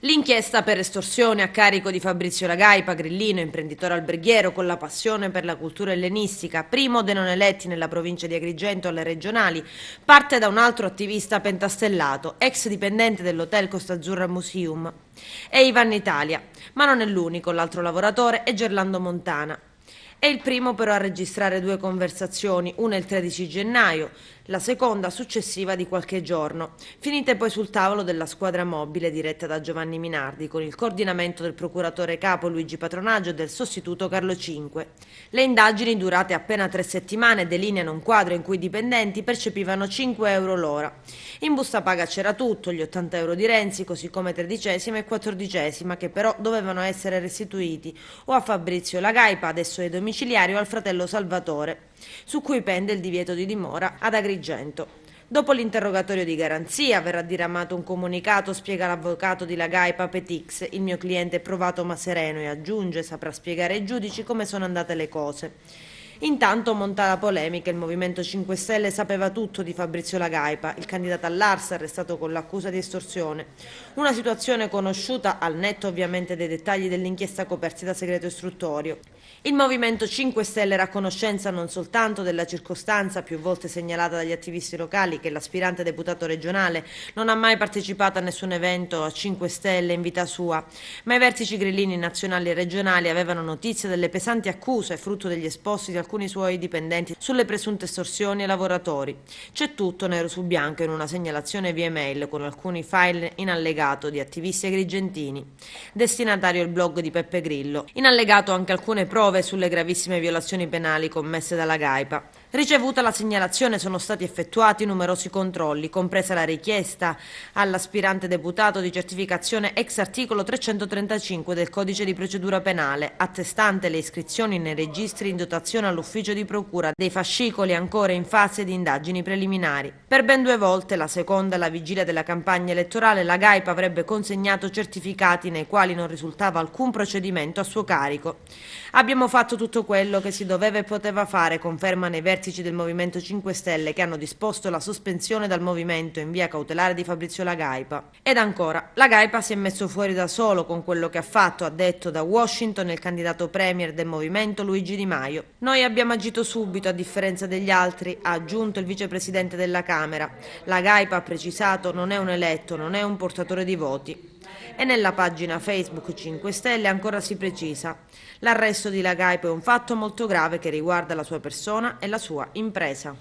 L'inchiesta per estorsione a carico di Fabrizio Lagaipa, grillino, imprenditore alberghiero con la passione per la cultura ellenistica, primo dei non eletti nella provincia di Agrigento alle regionali, parte da un altro attivista pentastellato, ex dipendente dell'hotel Costa Azzurra Museum. È Ivan Italia, ma non è l'unico, l'altro lavoratore è Gerlando Montana. È il primo però a registrare due conversazioni, una il 13 gennaio, la seconda successiva di qualche giorno, finite poi sul tavolo della squadra mobile diretta da Giovanni Minardi, con il coordinamento del procuratore capo Luigi Patronaggio e del sostituto Carlo Cinque. Le indagini, durate appena 3 settimane, delineano un quadro in cui i dipendenti percepivano 5 euro l'ora. In busta paga c'era tutto, gli 80 euro di Renzi, così come tredicesima e quattordicesima, che però dovevano essere restituiti o a Fabrizio Lagaipa, adesso ai domiciliari, o al fratello Salvatore, su cui pende il divieto di dimora ad Agrigento. Dopo l'interrogatorio di garanzia verrà diramato un comunicato, spiega l'avvocato di Lagaipa Petix. Il mio cliente è provato ma sereno e aggiunge saprà spiegare ai giudici come sono andate le cose. Intanto monta la polemica, il Movimento 5 Stelle sapeva tutto di Fabrizio Lagaipa, il candidato all'Ars arrestato con l'accusa di estorsione. Una situazione conosciuta al netto ovviamente dei dettagli dell'inchiesta coperti da segreto istruttorio. Il Movimento 5 Stelle era a conoscenza non soltanto della circostanza più volte segnalata dagli attivisti locali che l'aspirante deputato regionale non ha mai partecipato a nessun evento a 5 Stelle in vita sua, ma i vertici grillini nazionali e regionali avevano notizia delle pesanti accuse frutto degli esposti di alcuni suoi dipendenti sulle presunte estorsioni ai lavoratori. C'è tutto nero su bianco in una segnalazione via email con alcuni file in allegato di attivisti agrigentini. Destinatario il blog di Peppe Grillo. In allegato anche alcune prove sulle gravissime violazioni penali commesse dalla Gaipa. Ricevuta la segnalazione sono stati effettuati numerosi controlli, compresa la richiesta all'aspirante deputato di certificazione ex articolo 335 del Codice di procedura penale, attestante le iscrizioni nei registri in dotazione all'ufficio di procura dei fascicoli ancora in fase di indagini preliminari. Per ben 2 volte, la seconda alla vigilia della campagna elettorale, la Gaipa avrebbe consegnato certificati nei quali non risultava alcun procedimento a suo carico. Abbiamo fatto tutto quello che si doveva e poteva fare, confermano i vertici del Movimento 5 Stelle che hanno disposto la sospensione dal movimento in via cautelare di Fabrizio Lagaipa. Ed ancora, Lagaipa si è messo fuori da solo con quello che ha fatto, ha detto da Washington il candidato premier del movimento Luigi Di Maio. Noi abbiamo agito subito, a differenza degli altri, ha aggiunto il vicepresidente della Camera. Lagaipa, ha precisato, non è un eletto, non è un portatore di voti. E nella pagina Facebook 5 Stelle ancora si precisa: l'arresto di Lagaipa è un fatto molto grave che riguarda la sua persona e la sua impresa.